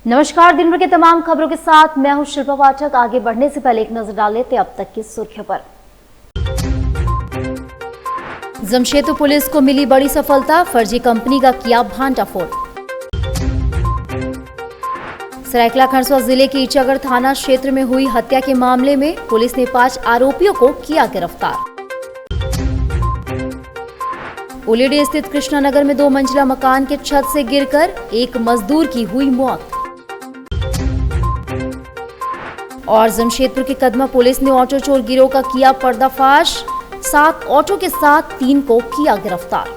नमस्कार। दिन भर के तमाम खबरों के साथ मैं हूं शिल्पा पाठक। आगे बढ़ने से पहले एक नजर डाल लेते अब तक की सुर्खियों पर। जमशेदपुर पुलिस को मिली बड़ी सफलता, फर्जी कंपनी का किया भांडाफोड़। सरायकेला खरसवां जिले के ईचागढ़ थाना क्षेत्र में हुई हत्या के मामले में पुलिस ने 5 आरोपियों को किया गिरफ्तार। उलीडीह स्थित कृष्णानगर में 2 मंजिला मकान के छत से गिरकर एक मजदूर की हुई मौत। और जमशेदपुर की कदमा पुलिस ने ऑटो चोर गिरोह का किया पर्दाफाश, 7 ऑटो के साथ 3 को किया गिरफ्तार।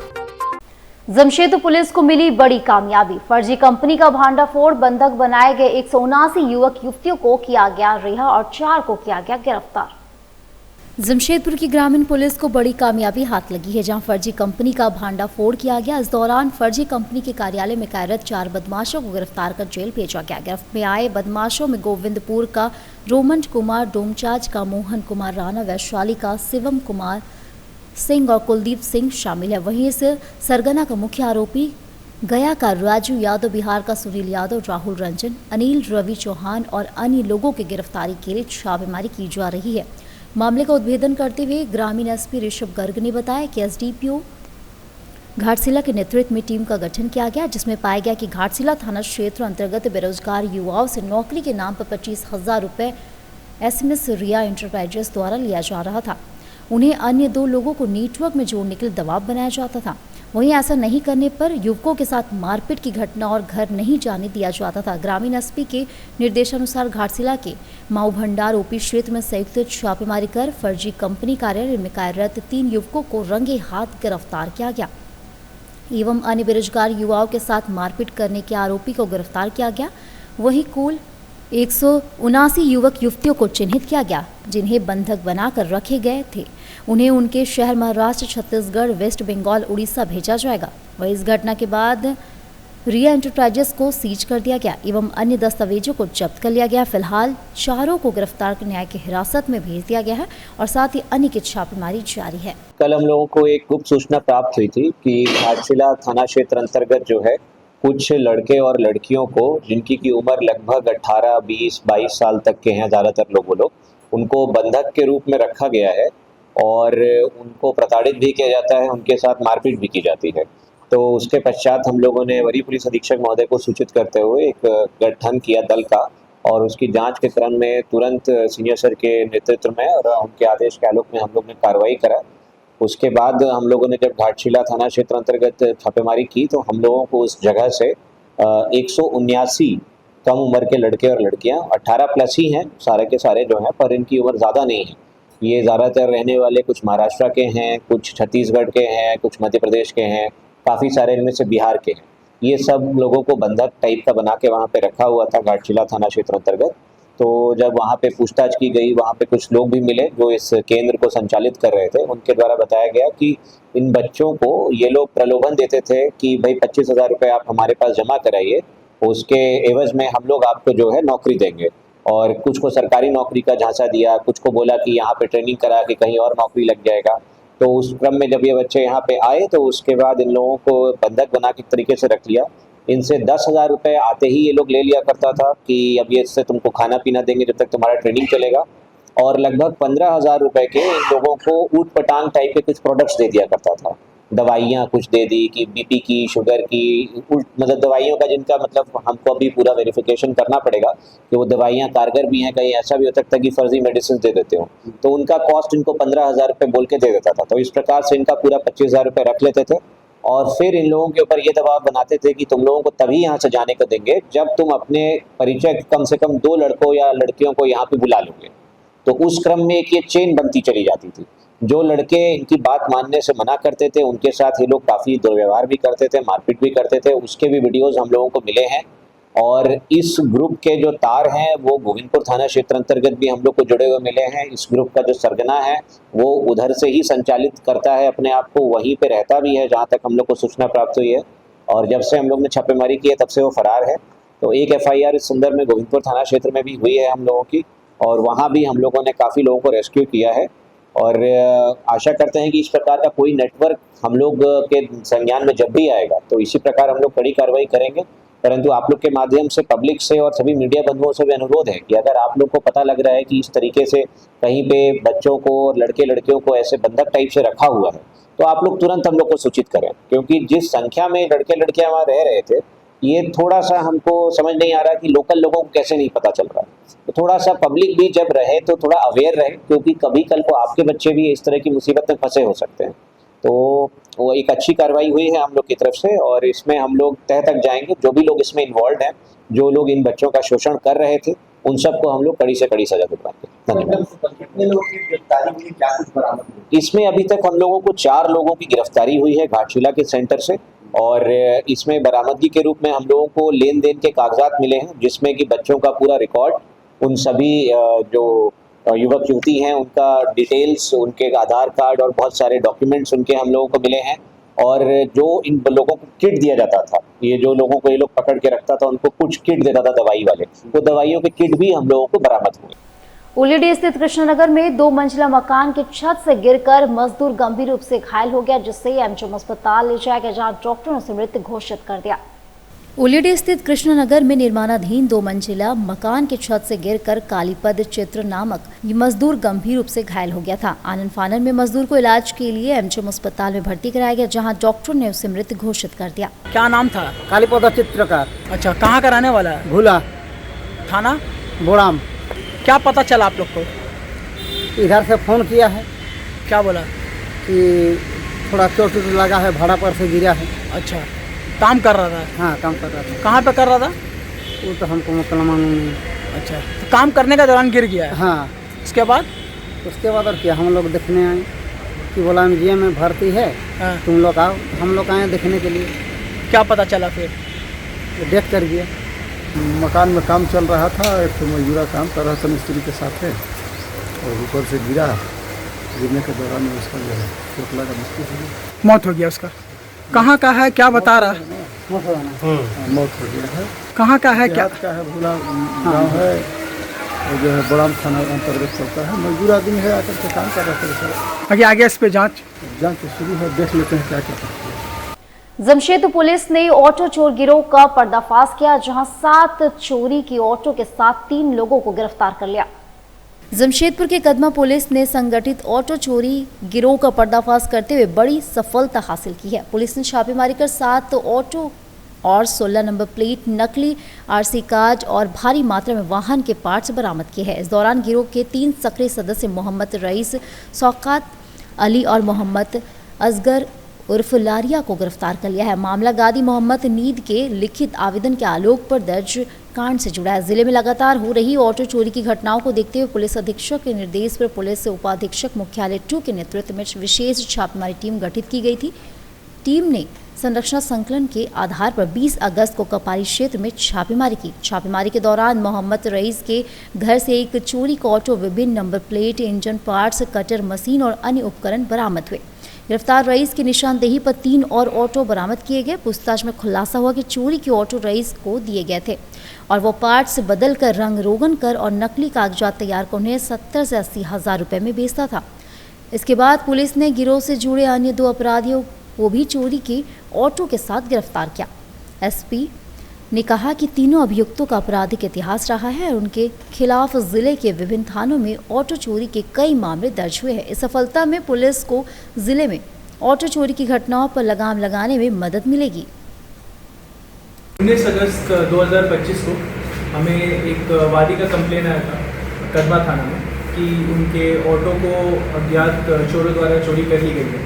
जमशेदपुर पुलिस को मिली बड़ी कामयाबी, फर्जी कंपनी का भांडाफोड़, बंधक बनाए गए 179 युवक युवतियों को किया गया रिहा और 4 को किया गया गिरफ्तार। जमशेदपुर की ग्रामीण पुलिस को बड़ी कामयाबी हाथ लगी है, जहां फर्जी कंपनी का भांडाफोड़ किया गया। इस दौरान फर्जी कंपनी के कार्यालय में कार्यरत 4 बदमाशों को गिरफ्तार कर जेल भेजा गया। गिरफ्त में आए बदमाशों में गोविंदपुर का रोमंड कुमार, डोमचांच का मोहन कुमार राणा, वैशाली का शिवम कुमार सिंह और कुलदीप सिंह शामिल है। वहीं इस सरगना का मुख्य आरोपी गया का राजू यादव, बिहार का सुनील यादव, राहुल रंजन, अनिल रवि चौहान और अन्य लोगों की गिरफ्तारी के लिए छापेमारी की जा रही है। मामले का उद्भेदन करते हुए ग्रामीण एसपी ऋषभ गर्ग ने बताया कि एसडीपीओ घाटशिला के नेतृत्व में टीम का गठन किया गया, जिसमें पाया गया कि घाटशिला थाना क्षेत्र अंतर्गत बेरोजगार युवाओं से नौकरी के नाम पर 25,000 रुपये एसएमएस रिया एंटरप्राइजेस द्वारा लिया जा रहा था। उन्हें अन्य 2 लोगों को नेटवर्क में जोड़ने के लिए दबाव बनाया जाता था। वहीं ऐसा नहीं करने पर युवकों के साथ मारपीट की घटना और घर नहीं जाने दिया जाता था। ग्रामीण एसपी के निर्देशानुसार घाटशिला के माऊ भंडार ओपी क्षेत्र में संयुक्त छापेमारी कर फर्जी कंपनी कार्यालय में कार्यरत 3 युवकों को रंगे हाथ गिरफ्तार किया गया एवं अन्य बेरोजगार युवाओं के साथ मारपीट करने के आरोपी को गिरफ्तार किया गया। वहीं कुल 179 युवक युवतियों को चिन्हित किया गया, जिन्हें बंधक बनाकर रखे गए थे। उन्हें उनके शहर महाराष्ट्र, छत्तीसगढ़, वेस्ट बंगाल, उड़ीसा भेजा जाएगा। वहीं इस घटना के बाद रिया एंटरप्राइजेस को सीज कर दिया गया एवं अन्य दस्तावेजों को जब्त कर लिया गया। फिलहाल 4 को गिरफ्तार कर न्याय की हिरासत में भेज दिया गया है और साथ ही अन्य की छापेमारी जारी है। कल हम लोगों को एक गुप्त सूचना प्राप्त हुई थी कि घाटशिला थाना क्षेत्र अंतर्गत जो है कुछ लड़के और लड़कियों को, जिनकी की उम्र लगभग 18, 20, 22 साल तक के हैं ज़्यादातर लोग, उनको बंधक के रूप में रखा गया है और उनको प्रताड़ित भी किया जाता है, उनके साथ मारपीट भी की जाती है। तो उसके पश्चात हम लोगों ने वरीय पुलिस अधीक्षक महोदय को सूचित करते हुए एक गठन किया दल का और उसकी जांच के क्रम में तुरंत सीनियर सर के नेतृत्व में और उनके आदेश के आलोक में हम लोग ने कार्रवाई करा। उसके बाद हम लोगों ने जब घाटशिला थाना क्षेत्र अंतर्गत छापेमारी की तो हम लोगों को उस जगह से 179 कम उम्र के लड़के और लड़कियां, 18 प्लस ही हैं सारे के सारे जो हैं, पर इनकी उम्र ज़्यादा नहीं है। ये ज़्यादातर रहने वाले कुछ महाराष्ट्र के हैं, कुछ छत्तीसगढ़ के हैं, कुछ मध्य प्रदेश के हैं, काफ़ी सारे इनमें से बिहार के हैं। ये सब लोगों को बंधक टाइप का बना के वहाँ पे रखा हुआ था घाटशिला थाना क्षेत्र अंतर्गत। तो जब वहाँ पे पूछताछ की गई, वहाँ पे कुछ लोग भी मिले जो इस केंद्र को संचालित कर रहे थे। उनके द्वारा बताया गया कि इन बच्चों को ये लोग प्रलोभन देते थे कि भाई 25,000 रुपये आप हमारे पास जमा कराइए, उसके एवज में हम लोग आपको जो है नौकरी देंगे। और कुछ को सरकारी नौकरी का झांसा दिया, कुछ को बोला कि यहाँ पे ट्रेनिंग करा के कहीं और नौकरी लग जाएगा। तो उस क्रम में जब ये बच्चे यहाँ पे आए तो उसके बाद इन लोगों को बंधक बना के तरीके से रख लिया। इनसे 10,000 रुपये आते ही ये लोग ले लिया करता था कि अब ये इससे तुमको खाना पीना देंगे जब तक तुम्हारा ट्रेनिंग चलेगा, और लगभग 15,000 रुपये के इन लोगों को ऊट पटांग टाइप के कुछ प्रोडक्ट्स दे दिया करता था। दवाइयाँ कुछ दे दी कि बीपी की, शुगर की, मतलब दवाइयों का जिनका मतलब हमको अभी पूरा वेरिफिकेशन करना पड़ेगा कि वो दवाइयाँ कारगर भी हैं, कहीं ऐसा भी हो सकता है कि फर्जी मेडिसिन दे देते हो। तो उनका कॉस्ट इनको 15,000 रुपये बोल के दे देता था। तो इस प्रकार से इनका पूरा 25,000 रुपये रख लेते थे और फिर इन लोगों के ऊपर ये दबाव बनाते थे कि तुम लोगों को तभी यहाँ से जाने को देंगे जब तुम अपने परिचय कम से कम 2 लड़कों या लड़कियों को यहाँ पे बुला लोगे। तो उस क्रम में एक ये चेन बनती चली जाती थी। जो लड़के इनकी बात मानने से मना करते थे उनके साथ ये लोग काफ़ी दुर्व्यवहार भी करते थे, मारपीट भी करते थे। उसके भी वीडियोज़ हम लोगों को मिले हैं। और इस ग्रुप के जो तार हैं वो गोविंदपुर थाना क्षेत्र अंतर्गत भी हम लोग को जुड़े हुए मिले हैं। इस ग्रुप का जो सरगना है वो उधर से ही संचालित करता है अपने आप को, वहीं पे रहता भी है जहाँ तक हम लोग को सूचना प्राप्त हुई है। और जब से हम लोग ने छापेमारी की है तब से वो फरार है। तो एक FIR इस संदर्भ में गोविंदपुर थाना क्षेत्र में भी हुई है हम लोगों की, और वहाँ भी हम लोगों ने काफ़ी लोगों को रेस्क्यू किया है। और आशा करते हैं कि इस प्रकार का कोई नेटवर्क हम लोग के संज्ञान में जब भी आएगा तो इसी प्रकार हम लोग कड़ी कार्रवाई करेंगे परंतु आप लोग के माध्यम से पब्लिक से और सभी मीडिया बंधुओं से भी अनुरोध है कि अगर आप लोग को पता लग रहा है कि इस तरीके से कहीं पे बच्चों को और लड़के लड़कियों को ऐसे बंधक टाइप से रखा हुआ है तो आप लोग तुरंत हम लोग को सूचित करें, क्योंकि जिस संख्या में लड़के लड़कियां वहाँ रह रहे थे ये थोड़ा सा हमको समझ नहीं आ रहा कि लोकल लोगों को कैसे नहीं पता चल रहा है। तो थोड़ा सा पब्लिक भी जब रहे तो थोड़ा अवेयर रहे, क्योंकि कभी कल को आपके बच्चे भी इस तरह की मुसीबत में फंसे हो सकते हैं। तो वो एक अच्छी कार्रवाई हुई है हम लोग की तरफ से और इसमें हम लोग तह तक जाएंगे। जो भी लोग इसमें इन्वॉल्व हैं, जो लोग इन बच्चों का शोषण कर रहे थे, उन सबको हम लोग कड़ी से कड़ी सजा दिलवाएंगे। धन्यवाद। कितने लोगों की गिरफ्तारी हुई, क्या कुछ बरामद हुआ? इसमें अभी तक हम लोगों को 4 लोगों की गिरफ्तारी हुई है घाटशिला के सेंटर से और इसमें बरामदगी के रूप में हम लोगों को लेन देन के कागजात मिले हैं, जिसमें कि बच्चों का पूरा रिकॉर्ड, उन सभी जो युवक युवती हैं उनका डिटेल्स, उनके आधार कार्ड और बहुत सारे डॉक्यूमेंट्स उनके हम लोगों को मिले हैं। और जो इन लोगों को किट दिया जाता था, ये जो लोगों को ये लोग पकड़ के रखता था उनको कुछ किट देता था दवाई वाले, वो दवाइयों के किट भी हम लोगों को बरामद हुए। उलीडीह स्थित कृष्णनगर में 2 मंजिला मकान की छत से गिरकर मजदूर गंभीर रूप से घायल हो गया, जिससे एमएमएच अस्पताल ले जाया गया, जहां डॉक्टरों ने उसे मृत घोषित कर दिया। उलीडीह स्थित कृष्णनगर में निर्माणाधीन 2 मंजिला मकान की छत से गिरकर कालीपद चित्र नामक मजदूर गंभीर रूप से घायल हो गया था। आनन फानन में मजदूर को इलाज के लिए एमएमएच अस्पताल में भर्ती कराया गया, जहां डॉक्टरों ने उसे मृत घोषित कर दिया। क्या नाम था? कालीपद चित्रकार। अच्छा, कहाँ का रहने वाला है? भूला थाना बोड़ाम। क्या पता चला आप लोग को? इधर से फोन किया है क्या बोला? कि थोड़ा चोट लगा है, भाड़ा पर से गिरा है। अच्छा, काम कर रहा था? हाँ, काम कर रहा था। कहाँ पे कर रहा था? वो तो हमको मतलब मालूम नहीं। अच्छा, तो काम करने के दौरान गिर गया है? हाँ। उसके बाद और क्या, हम लोग देखने आए कि बोला एमजीएम में भर्ती है, हाँ। तुम लोग आओ। हम लोग आए देखने के लिए। क्या पता चला फिर? डेथ कर गया। मकान में काम चल रहा था, एक तो मजदूरा काम कर रहा था मिस्त्री के साथ है और ऊपर से गिरा। गिरने के दौरान उसका जो है चोट लगा, मौत हो गया उसका। कहाँ का है, क्या बता रहा है? मौत हो गया है। कहाँ का है, क्या का है? भूला गाँव है और जो है बड़ाम थाना अंतर्गत चलता है। मजदूर आदमी है, आकर के काम कर रहा था। आगे इस पे जाँच शुरू है, देख लेते हैं क्या क्या करते हैं। जमशेदपुर पुलिस ने ऑटो चोर गिरोह का पर्दाफाश किया, जहां 7 चोरी की ऑटो के साथ 3 लोगों को गिरफ्तार कर लिया। जमशेदपुर के कदमा पुलिस ने संगठित ऑटो चोरी गिरोह का पर्दाफाश करते हुए बड़ी सफलता हासिल की है। पुलिस ने छापेमारी कर 7 ऑटो और 16 नंबर प्लेट, नकली आरसी कार्ड और भारी मात्रा में वाहन के पार्ट्स बरामद किए हैं। इस दौरान गिरोह के 3 सक्रिय सदस्य मोहम्मद रईस, शौकत अली और मोहम्मद असगर उर्फ लारिया को गिरफ्तार कर लिया है। मामला गादी मोहम्मद नीद के लिखित आवेदन के आलोक पर दर्ज कांड से जुड़ा है। जिले में लगातार हो रही ऑटो चोरी की घटनाओं को देखते हुए पुलिस अधीक्षक के निर्देश पर पुलिस उपाधीक्षक मुख्यालय 2 के नेतृत्व में विशेष छापेमारी टीम गठित की गई थी। टीम ने संरक्षण संकलन के आधार पर 20 अगस्त को कपारी क्षेत्र में छापेमारी की। छापेमारी के दौरान मोहम्मद रईस के घर से एक चोरी का ऑटो, विभिन्न number plate, engine parts, cutter machine और अन्य उपकरण बरामद हुए। गिरफ्तार रईस की निशानदेही पर 3 और ऑटो बरामद किए गए। पूछताछ में खुलासा हुआ कि चोरी के ऑटो रईस को दिए गए थे और वो पार्ट्स बदल कर रंग रोगन कर और नकली कागजात तैयार कर उन्हें 70 से 80 हज़ार रुपये में बेचता था। इसके बाद पुलिस ने गिरोह से जुड़े अन्य 2 अपराधियों को भी चोरी के ऑटो के साथ गिरफ्तार किया। एसपी ने कहा कि तीनों अभियुक्तों का आपराधिक इतिहास रहा है और उनके खिलाफ जिले के विभिन्न थानों में ऑटो चोरी के कई मामले दर्ज हुए हैं। इस सफलता में पुलिस को जिले में ऑटो चोरी की घटनाओं पर लगाम लगाने में मदद मिलेगी। 19 अगस्त 2025 को हमें एक वादी का कंप्लेन आया था कदमा थाना में कि उनके ऑटो को अज्ञात चोरों द्वारा चोरी कर ली गई है।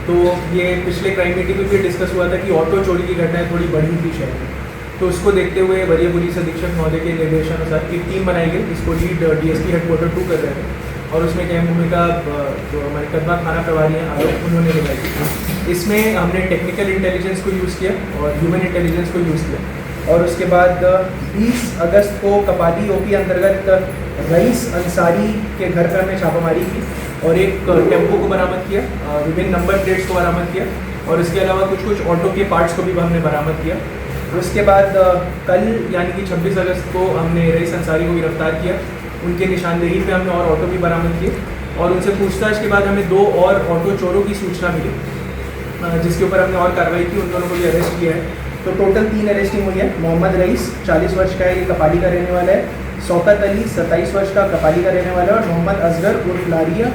तो ये पिछले क्राइम मीटिंग में भी डिस्कस हुआ था कि ऑटो चोरी की घटनाएं थोड़ी बढ़ी थी शहर में। तो उसको देखते हुए वरीय पुलिस अधीक्षक महोदय के निर्देशानुसार एक टीम बनाई गई, जिसको लीड डीएसपी हेडक्वार्टर 2 कर रहे थे और उसमें अहम भूमिका जो हमारे कदमा थाना प्रभारी हैं आलोक, उन्होंने निभाई थी। इसमें हमने टेक्निकल इंटेलिजेंस को यूज़ किया और ह्यूमन इंटेलिजेंस को यूज़ किया और उसके बाद 20 अगस्त को कपाली ओपी अंतर्गत रईस अंसारी के घर पर हमने छापामारी की और एक टेम्पो को बरामद किया, विभिन्न नंबर प्लेट्स को बरामद किया और इसके अलावा कुछ ऑटो के पार्ट्स को भी हमने बरामद किया। उसके बाद कल यानी कि 26 अगस्त को हमने रईस अंसारी को गिरफ्तार किया। उनके निशानदेही पे हमने और ऑटो भी बरामद किए और उनसे पूछताछ के बाद हमें 2 और ऑटो चोरों की सूचना मिली, जिसके ऊपर हमने और कार्रवाई की, उन दोनों को भी अरेस्ट किया है तो टोटल 3 अरेस्टिंग हुई है। मोहम्मद रईस 40 वर्ष का है, ये कपाली का रहने वाला है। शौकत अली 27 वर्ष का कपाली का रहने वाला है। और मोहम्मद असगर उर्फ लारिया,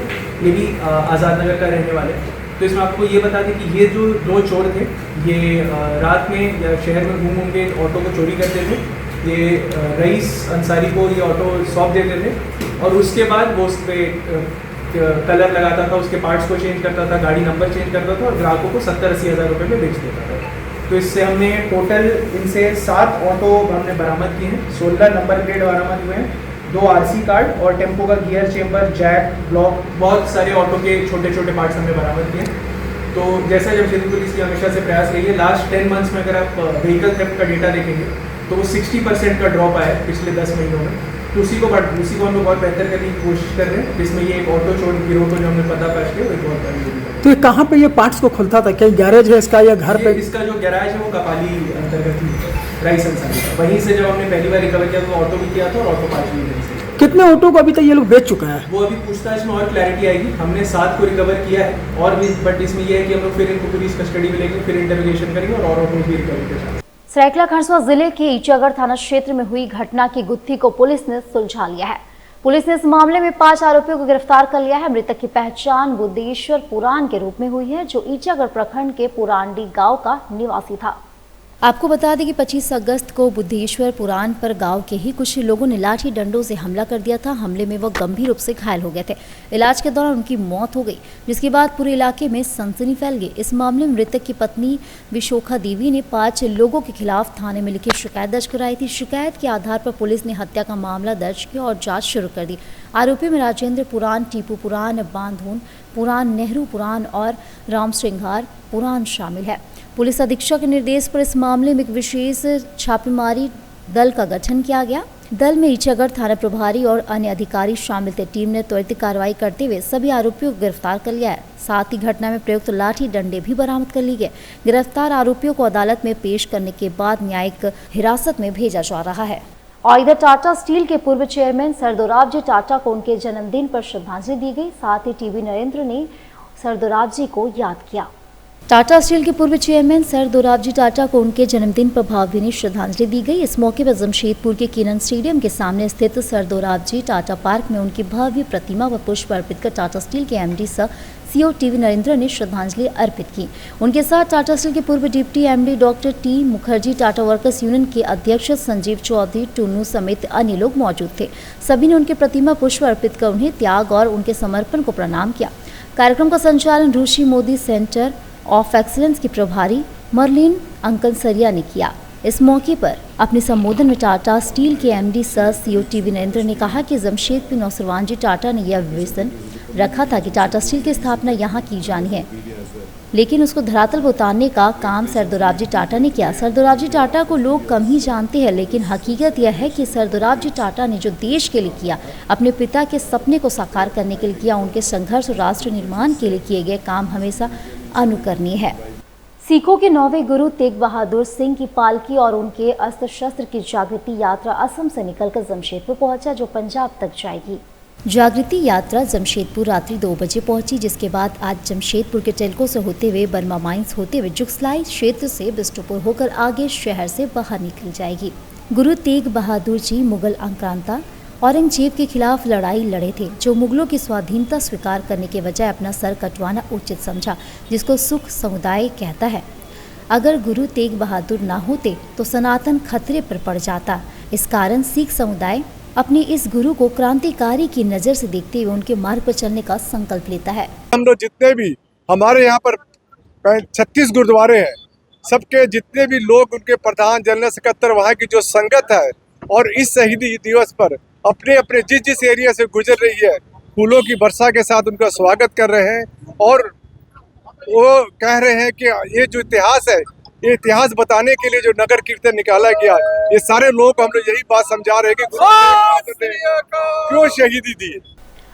ये भी आज़ाद नगर का रहने वाला है। तो इसमें आपको ये बता दें कि ये जो 2 चोर थे, ये रात में या शहर में घूम के ऑटो को चोरी करते थे। ये रईस अंसारी को ये ऑटो सौंप देते थे और उसके बाद वो उस पर कलर लगाता था, उसके पार्ट्स को चेंज करता था, गाड़ी नंबर चेंज करता था और ग्राहकों को 70-80 हज़ार रुपये में बेच देता था। तो इससे हमने टोटल इनसे 7 ऑटो हमने बरामद किए हैं, 16 नंबर प्लेट बरामद हुए हैं, 2 RC कार्ड और टेम्पो का गियर चेम्बर, जैक, ब्लॉक, बहुत सारे ऑटो के छोटे छोटे पार्ट्स हमने बरामद किए हैं। तो जैसा जमशेदपुर पुलिस की हमेशा से प्रयास रही है, लास्ट 10 मंथ्स में अगर आप व्हीकल थेफ्ट का डेटा देखेंगे तो वो 60% का ड्रॉप आया है पिछले 10 महीनों में। तो उसी को हम लोग बहुत बेहतर करने की कोशिश कर रहे हैं, जिसमें ये एक ऑटो चोर गिरोह को जो हमने पर्दाफाश किया वो एक बहुत बड़ी है। तो ये कहाँ पे ये पार्ट्स को खोलता था? क्या गैरेज है इसका या घर पे? इसका जो गैराज है वो कपाली अंतर्गत ही राइस अंसारी का। वहीं से जब हमने पहली बार रिकवर किया तो ऑटो भी किया था और ऑटो पार्ट्स भी किए थे। कितने ऑटो को अभी तक ये लोग बेच चुका है? वो अभी पूछताछ में और क्लैरिटी आएगी। हमने 7 को रिकवर किया है और भी, बट इसमें ये है कि हम लोग फिर इनको पुलिस कस्टडी में लेंगे, फिर इंटरोगेशन करेंगे और ऑटो भी रिकवर करेंगे। सरायकेला खरसुआ जिले के ईचागढ़ थाना क्षेत्र में हुई घटना की गुत्थी को पुलिस ने सुलझा लिया है। पुलिस ने इस मामले में 5 आरोपियों को गिरफ्तार कर लिया है। मृतक की पहचान बुद्धेश्वर पुराण के रूप में हुई है, जो ईचागढ़ प्रखंड के पुरांडी गांव का निवासी था। आपको बता दें कि 25 अगस्त को बुद्धेश्वर पुराण पर गांव के ही कुछ लोगों ने लाठी डंडों से हमला कर दिया था। हमले में वो गंभीर रूप से घायल हो गए थे। इलाज के दौरान उनकी मौत हो गई, जिसके बाद पूरे इलाके में सनसनी फैल गई। इस मामले में मृतक की पत्नी विशोखा देवी ने 5 लोगों के खिलाफ थाने में लिखी शिकायत दर्ज कराई थी। शिकायत के आधार पर पुलिस ने हत्या का मामला दर्ज किया और जाँच शुरू कर दी। आरोपी में राजेंद्र पुराण, टीपू पुराण, बांधोन पुराण, नेहरू पुराण और राम श्रृंगार पुराण शामिल है। पुलिस अधीक्षक के निर्देश पर इस मामले में एक विशेष छापेमारी दल का गठन किया गया। दल में ईचागढ़ थाना प्रभारी और अन्य अधिकारी शामिल थे। टीम ने त्वरित कार्रवाई करते हुए सभी आरोपियों को गिरफ्तार कर लिया है। साथ ही घटना में प्रयुक्त लाठी डंडे भी बरामद कर लिए गए। गिरफ्तार आरोपियों को अदालत में पेश करने के बाद न्यायिक हिरासत में भेजा जा रहा है। और इधर टाटा स्टील के पूर्व चेयरमैन सरदोराबजी टाटा को उनके जन्मदिन पर श्रद्धांजलि दी गई। साथ ही टीवी नरेंद्र ने सरदोराबजी को याद किया। टाटा स्टील के पूर्व चेयरमैन सर दोराबजी टाटा को उनके जन्मदिन पर भावभीनी श्रद्धांजलि दी गई। इस मौके पर जमशेदपुर के किरण स्टेडियम के सामने स्थित सर दोराबजी टाटा पार्क में उनकी भव्य प्रतिमा व पुष्प अर्पित कर टाटा स्टील के MD sir CEO TV Narendra ने श्रद्धांजलि अर्पित की। उनके साथ टाटा स्टील के पूर्व deputy MD doctor T Mukherjee, Tata workers union के अध्यक्ष संजीव चौधरी, टुन्नू समेत अन्य लोग मौजूद थे। सभी ने उनकी प्रतिमा पुष्प अर्पित कर उन्हें त्याग और उनके समर्पण को प्रणाम किया। कार्यक्रम का संचालन ऋषि मोदी सेंटर ऑफ एक्सीलेंस की प्रभारी मर्लिन अंकनसरिया ने किया। इस मौके पर अपने संबोधन में टाटा स्टील के MD sir CEO TV Narendra ने कहा कि जमशेदपुर नौसरवान जी टाटा ने यह विजन रखा था कि टाटा स्टील की स्थापना यहाँ की जानी है, लेकिन उसको धरातल पर उतारने का काम सर दोराबजी टाटा ने किया। सर दोराबजी टाटा को लोग कम ही जानते हैं, लेकिन हकीकत यह है कि सर दोराबजी टाटा ने जो देश के लिए किया, अपने पिता के सपने को साकार करने के लिए किया, उनके संघर्ष और राष्ट्र निर्माण के लिए किए गए काम हमेशा अनुकरणीय है। सिखों के 9वें गुरु तेग बहादुर सिंह की पालकी और उनके अस्त्र शस्त्र की जागृति यात्रा असम से निकलकर जमशेदपुर पहुंचा, जो पंजाब तक जाएगी। जागृति यात्रा जमशेदपुर रात्रि 2 बजे पहुंची, जिसके बाद आज जमशेदपुर के टेल्को से होते हुए बर्मा माइंस होते हुए जुगसलाई क्षेत्र से बिष्टुपुर होकर आगे शहर से बाहर निकल जाएगी। गुरु तेग बहादुर जी मुगल आक्रांता औरंगजेब के खिलाफ लड़ाई लड़े थे, जो मुगलों की स्वाधीनता स्वीकार करने के बजाय अपना सर कटवाना उचित समझा, जिसको सुख समुदाय कहता है। अगर गुरु तेग बहादुर ना होते तो सनातन खतरे पर पड़ जाता। इस कारण सिख समुदाय अपने इस गुरु को क्रांतिकारी की नज़र से देखते हुए उनके मार्ग पर चलने का संकल्प लेता है। हम लोग जितने भी हमारे यहाँ पर 36 गुरुद्वारे हैं, सबके जितने भी लोग, उनके प्रधान, जनरल सेक्रेटरी, वहाँ की जो संगत है, और इस शहीदी दिवस पर अपने अपने जिस एरिया से गुजर रही है, फूलों की वर्षा के साथ उनका स्वागत कर रहे हैं। और वो कह रहे हैं कि ये जो इतिहास है, ये इतिहास बताने के लिए जो नगर कीर्तन निकाला गया, ये सारे लोग हम लोग यही बात समझा रहे हैं कि गुरु तेग बहादुर ने क्यों शहीदी दी।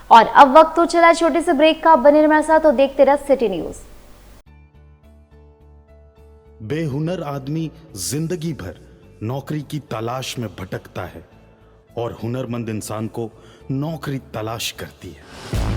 और अब वक्त तो चला छोटे से ब्रेक का। बने हमारे साथ तो देखते रह सिटी न्यूज। बेहुनर आदमी जिंदगी भर नौकरी की तलाश में भटकता है और हुनरमंद इंसान को नौकरी तलाश करती है।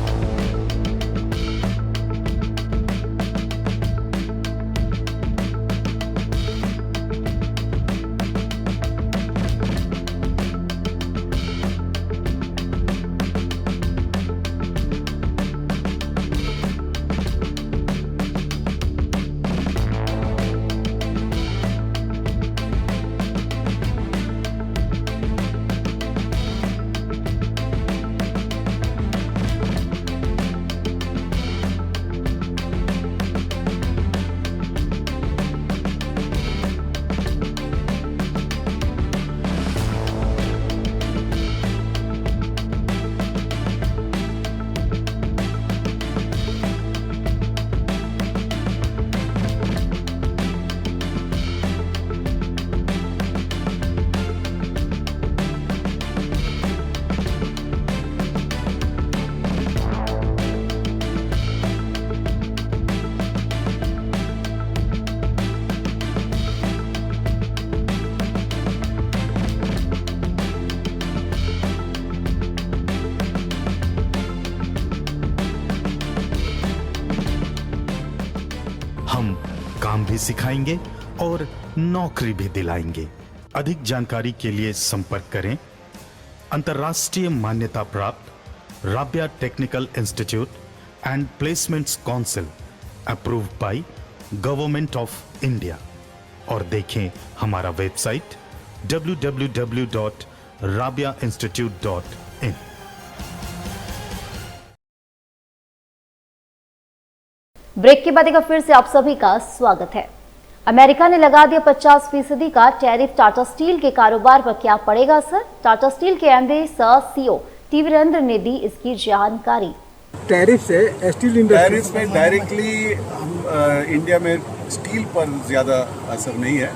सिखाएंगे और नौकरी भी दिलाएंगे। अधिक जानकारी के लिए संपर्क करें अंतर्राष्ट्रीय मान्यता प्राप्त Rabia technical institute and placements council approved by government of India और देखें हमारा वेबसाइट www.rabiainstitute.in। ब्रेक के बाद एक बार फिर से आप सभी का स्वागत है। अमेरिका ने लगा दिया 50% का टैरिफ। टाटा स्टील के कारोबार पर क्या पड़ेगा असर? टाटा स्टील के एमडी सह सीईओ टी वीरेंद्र ने दी इसकी जानकारी। टैरिफ से स्टील इंडस्ट्री टैरिफ में डायरेक्टली इंडिया में स्टील पर ज़्यादा असर नहीं है,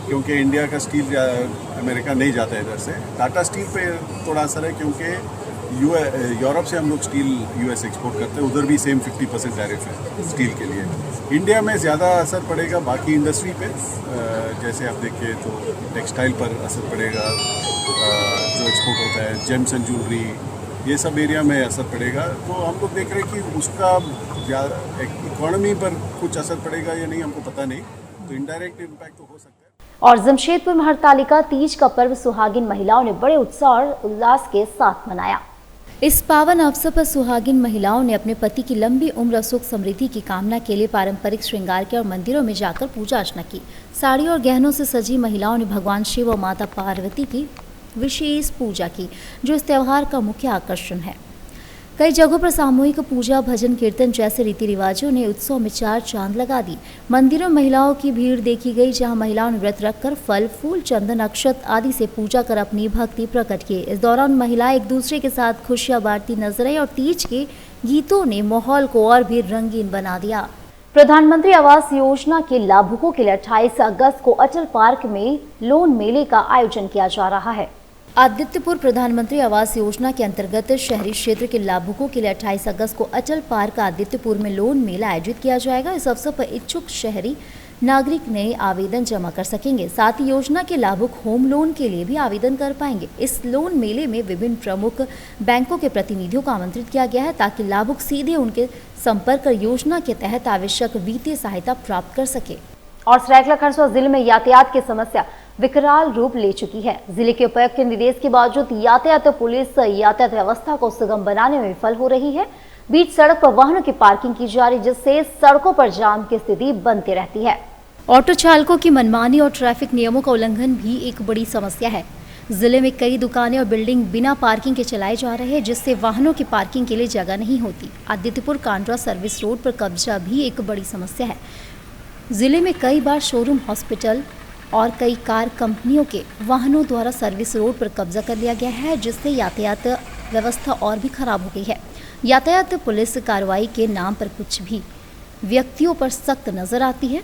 क्योंकि इंडिया का स्टील अमेरिका नहीं जाता है इधर से। टाटा स्टील पे थोड़ा असर है, क्योंकि यूरोप से हम लोग स्टील यूएस एक्सपोर्ट करते हैं, उधर भी सेम 50% टैरिफ है स्टील के लिए। इंडिया में ज़्यादा असर पड़ेगा बाकी इंडस्ट्री पे, जैसे आप देखिए तो टेक्सटाइल पर असर पड़ेगा, जो एक्सपोर्ट होता है, जेम्स एंड ज्वेलरी, ये सब एरिया में असर पड़ेगा। तो हम लोग देख रहे हैं कि उसका इकोनॉमी पर कुछ असर पड़ेगा या नहीं हमको पता नहीं, तो इनडायरेक्ट इम्पैक्ट तो हो सकता है। और जमशेदपुर में हरतालिका तीज का पर्व सुहागिन महिलाओं ने बड़े उत्साह और उल्लास के साथ मनाया। इस पावन अवसर पर सुहागिन महिलाओं ने अपने पति की लंबी उम्र सुख समृद्धि की कामना के लिए पारंपरिक श्रृंगार किया और मंदिरों में जाकर पूजा अर्चना की। साड़ी और गहनों से सजी महिलाओं ने भगवान शिव और माता पार्वती की विशेष पूजा की, जो इस त्योहार का मुख्य आकर्षण है। कई जगहों पर सामूहिक पूजा, भजन, कीर्तन जैसे रीति रिवाजों ने उत्सव में चार चांद लगा दी। मंदिरों में महिलाओं की भीड़ देखी गई, जहां महिलाओं ने व्रत रखकर फल, फूल, चंदन, अक्षत आदि से पूजा कर अपनी भक्ति प्रकट की। इस दौरान महिलाएं एक दूसरे के साथ खुशियां बांटती नजर आई और तीज के गीतों ने माहौल को और भी रंगीन बना दिया। प्रधानमंत्री आवास योजना के लाभुकों के लिए 28 अगस्त को अटल पार्क में लोन मेले का आयोजन किया जा रहा है। आदित्यपुर प्रधानमंत्री आवास योजना के अंतर्गत शहरी क्षेत्र के लाभुकों के लिए 28 अगस्त को अटल पार्क आदित्यपुर में लोन मेला आयोजित किया जाएगा। इस अवसर पर इच्छुक शहरी नागरिक नए आवेदन जमा कर सकेंगे। साथ ही योजना के लाभुक होम लोन के लिए भी आवेदन कर पाएंगे। इस लोन मेले में विभिन्न प्रमुख बैंकों के प्रतिनिधियों को आमंत्रित किया गया है, ताकि लाभुक सीधे उनके संपर्क कर योजना के तहत आवश्यक वित्तीय सहायता प्राप्त कर सके। और सरायकेला खरसुआ जिले में यातायात की समस्या विकराल रूप ले चुकी है। जिले के उपायुक्त के निर्देश के बावजूद यातायात पुलिस यातायात व्यवस्था को सुगम बनाने में विफल हो रही है। बीच सड़क पर वाहनों की पार्किंग की जा रही, जिससे सड़कों पर जाम की स्थिति बनती रहती है। ऑटो चालकों की मनमानी और ट्रैफिक नियमों का उल्लंघन भी एक बड़ी समस्या है। जिले में कई दुकानें और बिल्डिंग बिना पार्किंग के चलाए जा रहे हैं, जिससे वाहनों की पार्किंग के लिए जगह नहीं होती। आदित्यपुर कांड्रा सर्विस रोड पर कब्जा भी एक बड़ी समस्या है। जिले में कई बार शोरूम, हॉस्पिटल और कई कार कंपनियों के वाहनों द्वारा सर्विस रोड पर कब्जा कर लिया गया है, जिससे यातायात व्यवस्था और भी खराब हो गई है। यातायात पुलिस कार्रवाई के नाम पर कुछ भी व्यक्तियों पर सख्त नजर आती है,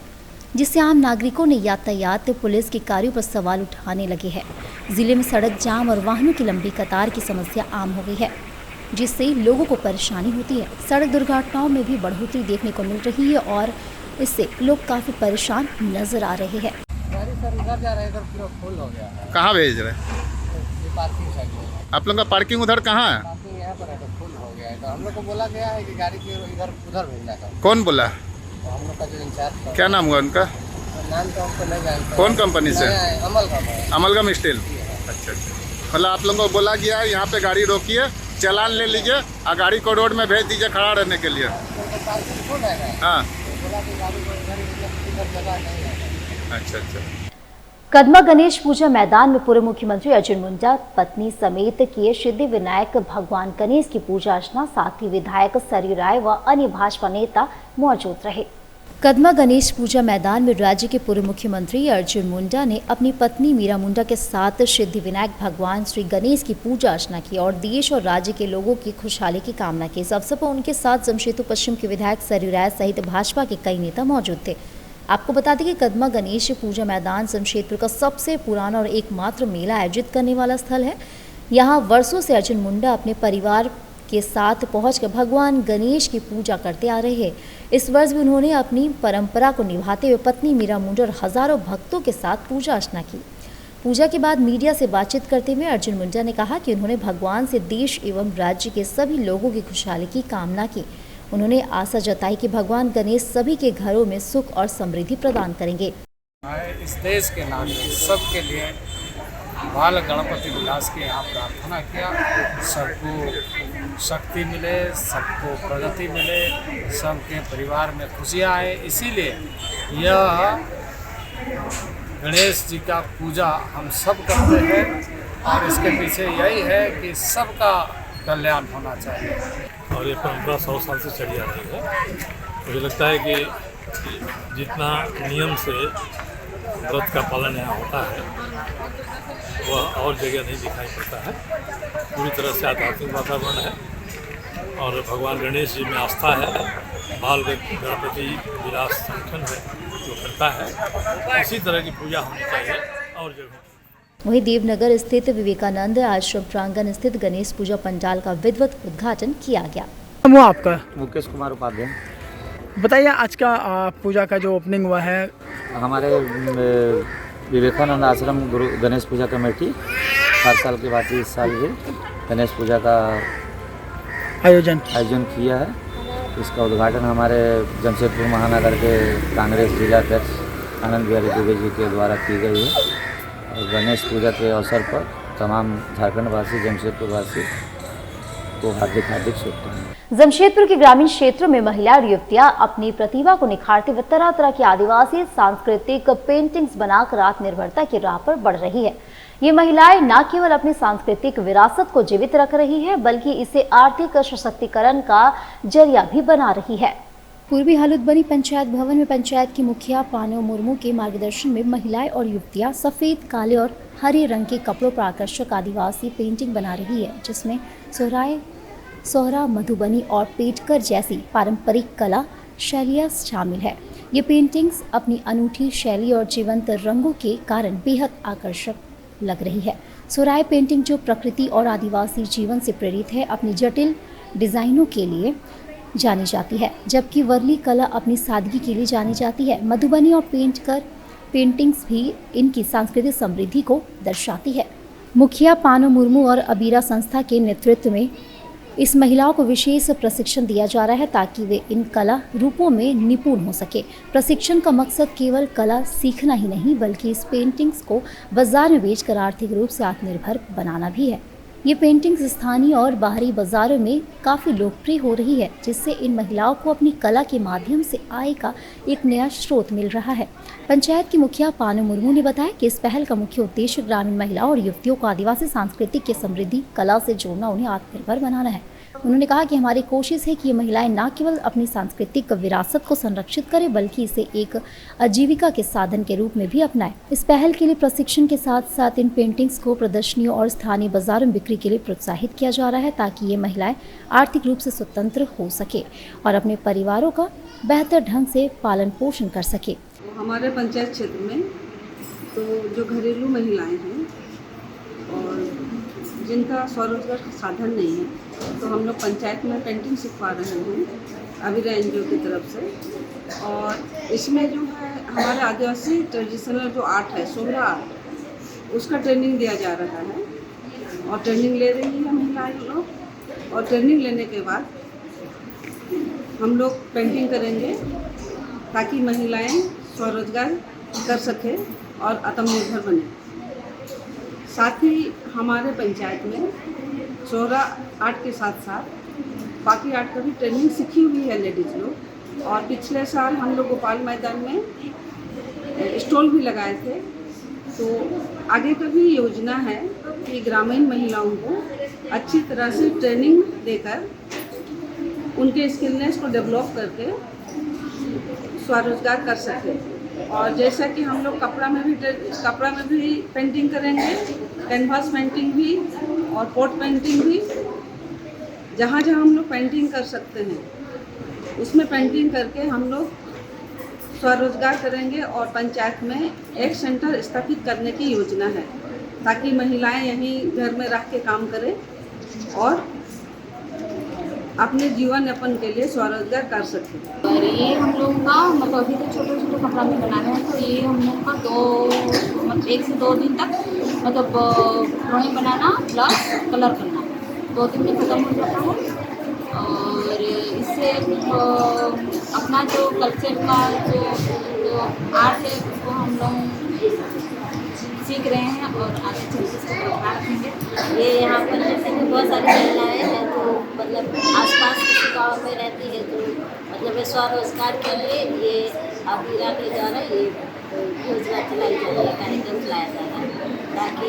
जिससे आम नागरिकों ने यातायात पुलिस के कार्यों पर सवाल उठाने लगे हैं। जिले में सड़क जाम और वाहनों की लंबी कतार की समस्या आम हो गई है, जिससे लोगों को परेशानी होती है। सड़क दुर्घटनाओं में भी बढ़ोतरी देखने को मिल रही है और इससे लोग काफी परेशान नजर आ रहे हैं। कहाँ भेज रहे हैं? आप लोग का पार्किंग उधर कहाँ है? यहाँ पर है तो फुल हो गया है, तो हम लोग को बोला गया है कि गाड़ी की इधर उधर भेजना था। कौन बोला? तो हम लोग का जो इंचार्ज, क्या नाम हुआ उनका? नाम तो हमको नहीं जानते। कौन कंपनी से? Amalgam steel. अच्छा अच्छा, मतलब आप लोगों को बोला गया है यहाँ पे गाड़ी रोकिए, चालान ले लीजिए और गाड़ी को रोड में भेज दीजिए खड़ा रहने के लिए। हाँ, अच्छा अच्छा। कदमा गणेश पूजा मैदान में पूर्व मुख्यमंत्री अर्जुन मुंडा पत्नी समेत किए सिद्धि विनायक भगवान गणेश की पूजा अर्चना। साथ ही विधायक सरयू राय व अन्य भाजपा नेता मौजूद रहे। कदमा गणेश पूजा मैदान में राज्य के पूर्व मुख्यमंत्री अर्जुन मुंडा ने अपनी पत्नी मीरा मुंडा के साथ सिद्धि विनायक भगवान श्री गणेश की पूजा अर्चना की और देश और राज्य के लोगों की खुशहाली की कामना की। इस अवसर पर उनके साथ जमशेदपुर पश्चिम के विधायक सरयू राय सहित भाजपा के कई नेता मौजूद थे। आपको बता दें कि कदमा गणेश पूजा मैदान जमशेदपुर का सबसे पुराना और एकमात्र मेला आयोजित करने वाला स्थल है। यहाँ वर्षों से अर्जुन मुंडा अपने परिवार के साथ पहुंचकर भगवान गणेश की पूजा करते आ रहे हैं। इस वर्ष भी उन्होंने अपनी परंपरा को निभाते हुए पत्नी मीरा मुंडा और हजारों भक्तों के साथ पूजा अर्चना की। पूजा के बाद मीडिया से बातचीत करते हुए अर्जुन मुंडा ने कहा कि उन्होंने भगवान से देश एवं राज्य के सभी लोगों की खुशहाली की कामना की। उन्होंने आशा जताई कि भगवान गणेश सभी के घरों में सुख और समृद्धि प्रदान करेंगे। इस देश के नागरिक सबके लिए बाल गणपति विलास की यहाँ प्रार्थना किया, सबको शक्ति मिले, सबको प्रगति मिले, सबके परिवार में खुशियाँ आए। इसीलिए यह गणेश जी का पूजा हम सब करते हैं और इसके पीछे यही है कि सबका कल्याण होना चाहिए। और ये परंपरा 100 साल से चली आ रही है। मुझे लगता है कि जितना नियम से व्रत का पालन यहाँ होता है वह और जगह नहीं दिखाई पड़ता है। पूरी तरह से आध्यात्मिक वातावरण है और भगवान गणेश जी में आस्था है। बाल गणपति विलास संगठन है जो करता है, इसी तरह की पूजा होनी चाहिए और जगह। वहीं देवनगर स्थित विवेकानंद आश्रम प्रांगण स्थित गणेश पूजा पंडाल का विधिवत उद्घाटन किया गया। वो आपका मुकेश कुमार उपाध्याय। बताइए, आज का पूजा का जो ओपनिंग हुआ है, हमारे विवेकानंद आश्रम गुरु गणेश पूजा कमेटी हर साल की बात इस साल भी गणेश पूजा का आयोजन किया है। इसका उद्घाटन हमारे जमशेदपुर महानगर के कांग्रेस जिला अध्यक्ष आनंद बिहारी दुबे जी के द्वारा की गई है। और गणेश पूजा के अवसर पर तमाम झारखंड वासी, जमशेदपुर वासी को हार्दिक शुभकामनाएं। जमशेदपुर के ग्रामीण क्षेत्रों में महिला और युवतियां अपनी प्रतिभा को निखारते हुए तरह तरह की आदिवासी सांस्कृतिक पेंटिंग्स बनाकर आत्मनिर्भरता की राह पर बढ़ रही है। ये महिलाएं न केवल अपनी सांस्कृतिक विरासत को जीवित रख रही है, बल्कि इसे आर्थिक सशक्तिकरण का जरिया भी बना रही है। पूर्वी हलुदबनी पंचायत भवन में पंचायत की मुखिया पानो मुर्मू के मार्गदर्शन में महिलाएं और युवतियां सफेद, काले और हरे रंग के कपड़ों पर आकर्षक आदिवासी पेंटिंग बना रही है, जिसमें सोहरा, मधुबनी और पेटकर जैसी पारंपरिक कला शैलियाँ शामिल है। ये पेंटिंग्स अपनी अनूठी शैली और जीवंत रंगों के कारण बेहद आकर्षक लग रही है। सोहराय पेंटिंग, जो प्रकृति और आदिवासी जीवन से प्रेरित है, अपनी जटिल डिजाइनों के लिए जानी जाती है, जबकि वर्ली कला अपनी सादगी के लिए जानी जाती है। मधुबनी और पेंटकर पेंटिंग्स भी इनकी सांस्कृतिक समृद्धि को दर्शाती है। मुखिया पानो मुर्मू और अबीरा संस्था के नेतृत्व में इस महिलाओं को विशेष प्रशिक्षण दिया जा रहा है ताकि वे इन कला रूपों में निपुण हो सके। प्रशिक्षण का मकसद केवल कला सीखना ही नहीं, बल्कि इस पेंटिंग्स को बाजार में बेचकर आर्थिक रूप से आत्मनिर्भर बनाना भी है। ये पेंटिंग्स स्थानीय और बाहरी बाजारों में काफ़ी लोकप्रिय हो रही है, जिससे इन महिलाओं को अपनी कला के माध्यम से आय का एक नया स्रोत मिल रहा है। पंचायत की मुखिया पानो मुर्मू ने बताया कि इस पहल का मुख्य उद्देश्य ग्रामीण महिलाओं और युवतियों को आदिवासी सांस्कृतिक के समृद्धि कला से जोड़ना, उन्हें आत्मनिर्भर बनाना है। उन्होंने कहा कि हमारी कोशिश है कि ये महिलाएं न केवल अपनी सांस्कृतिक विरासत को संरक्षित करें, बल्कि इसे एक आजीविका के साधन के रूप में भी अपनाएं। इस पहल के लिए प्रशिक्षण के साथ साथ इन पेंटिंग्स को प्रदर्शनियों और स्थानीय बाजारों में बिक्री के लिए प्रोत्साहित किया जा रहा है, ताकि ये महिलाएं आर्थिक रूप से स्वतंत्र हो सके और अपने परिवारों का बेहतर ढंग से पालन पोषण कर सके। हमारे पंचायत क्षेत्र में तो जो घरेलू महिलाएं हैं और जिनका स्वरोजगार का साधन नहीं है, तो हम लोग पंचायत में पेंटिंग सिखवा रहे हैं अबीरा एनजीओ की तरफ से। और इसमें जो है हमारे आदिवासी ट्रेडिशनल जो आर्ट है, सोहरा आर्ट, उसका ट्रेनिंग दिया जा रहा है और ट्रेनिंग ले रही है महिलाएं लोग। और ट्रेनिंग लेने के बाद हम लोग पेंटिंग करेंगे ताकि महिलाएं स्वरोजगार कर सकें और आत्मनिर्भर बने। साथ ही हमारे पंचायत में सोहरा आर्ट के साथ साथ बाकी आर्ट का भी ट्रेनिंग सीखी हुई है लेडीज़ लोग। और पिछले साल हम लोग गोपाल मैदान में स्टॉल भी लगाए थे। तो आगे का भी योजना है कि ग्रामीण महिलाओं को अच्छी तरह से ट्रेनिंग देकर उनके स्किलनेस को डेवलप करके स्वरोजगार कर सकें। और जैसा कि हम लोग कपड़ा में भी पेंटिंग करेंगे, कैनवास पेंटिंग भी और पॉट पेंटिंग भी। जहाँ जहाँ हम लोग पेंटिंग कर सकते हैं उसमें पेंटिंग करके हम लोग स्वरोजगार करेंगे। और पंचायत में एक सेंटर स्थापित करने की योजना है ताकि महिलाएं यहीं घर में रह के काम करें और अपने जीवन यापन के लिए स्वरोजगार कर सकें। और ये हम लोग का मतलब अभी तो छोटे छोटे कपड़ा भी बना रहे हैं, तो ये हम लोग का 1 से 2 दिन तक मतलब ड्राइंग बनाना प्लस कलर करना 2 दिन में ख़त्म हो जाता है। और इससे अपना जो कल्चर का जो आर्ट है उसको हम लोग सीख रहे हैं और आगे चल के इसको बरकरार रखेंगे। ये यहाँ पर जैसे कि बहुत सारी महिलाएँ हैं तो मतलब आसपास किसी गाँव में रहती है तो मतलब स्वरोजगार के लिए ये अबीरा के द्वारा ये योजना चलाई जा रही है, कार्यक्रम चलाया जा रहा है ताकि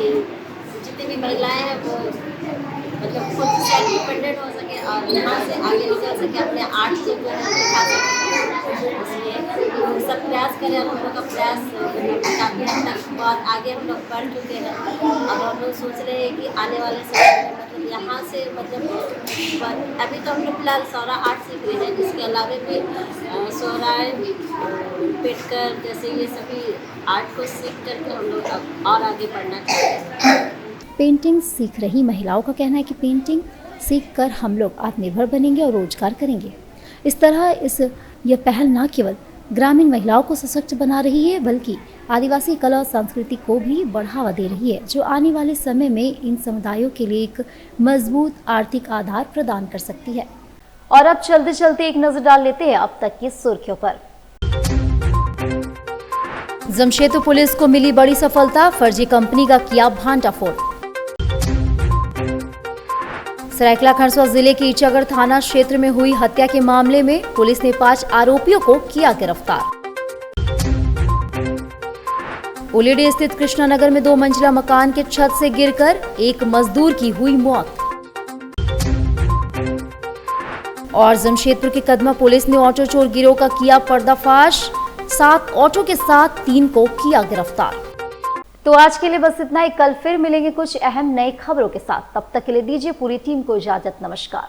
जितनी भी महिलाएँ हैं वो मतलब खुद सेल्फ डिपेंडेंट हो सके और यहाँ से आगे निकल सके, अपने आर्ट को दिखा सके। इसलिए हम सब प्रयास करें और हम लोग का प्रयास काफ़ी हद तक बहुत आगे हम लोग बढ़ चुके हैं और हम लोग सोच रहे हैं कि आने वाले समय में मतलब यहाँ से मतलब अभी तो हम लोग फिलहाल सौरा आर्ट सीख रहे हैं, इसके अलावा भी सोहराय पेटकर जैसे ये सभी आर्ट को सीख करके हम लोग और आगे बढ़ना चाहते हैं। पेंटिंग सीख रही महिलाओं का कहना है कि पेंटिंग सीखकर हम लोग आत्मनिर्भर बनेंगे और रोजगार करेंगे। इस तरह यह पहल न केवल ग्रामीण महिलाओं को सशक्त बना रही है बल्कि आदिवासी कला और संस्कृति को भी बढ़ावा दे रही है, जो आने वाले समय में इन समुदायों के लिए एक मजबूत आर्थिक आधार प्रदान कर सकती है। और अब चलते चलते एक नजर डाल लेते हैं अब तक की सुर्खियों पर। जमशेदपुर पुलिस को मिली बड़ी सफलता, फर्जी कंपनी का किया भांडाफोड़। सरायकेला खरसुआ जिले के ईचागढ़ थाना क्षेत्र में हुई हत्या के मामले में पुलिस ने 5 आरोपियों को किया गिरफ्तार। उलीडी स्थित कृष्णानगर में 2 मंजिला मकान के छत से गिरकर एक मजदूर की हुई मौत। और जमशेदपुर के कदमा पुलिस ने ऑटो चोर गिरोह का किया पर्दाफाश, 7 ऑटो के साथ 3 को किया गिरफ्तार। तो आज के लिए बस इतना ही। कल फिर मिलेंगे कुछ अहम नई खबरों के साथ। तब तक के लिए दीजिए पूरी टीम को इजाजत। नमस्कार।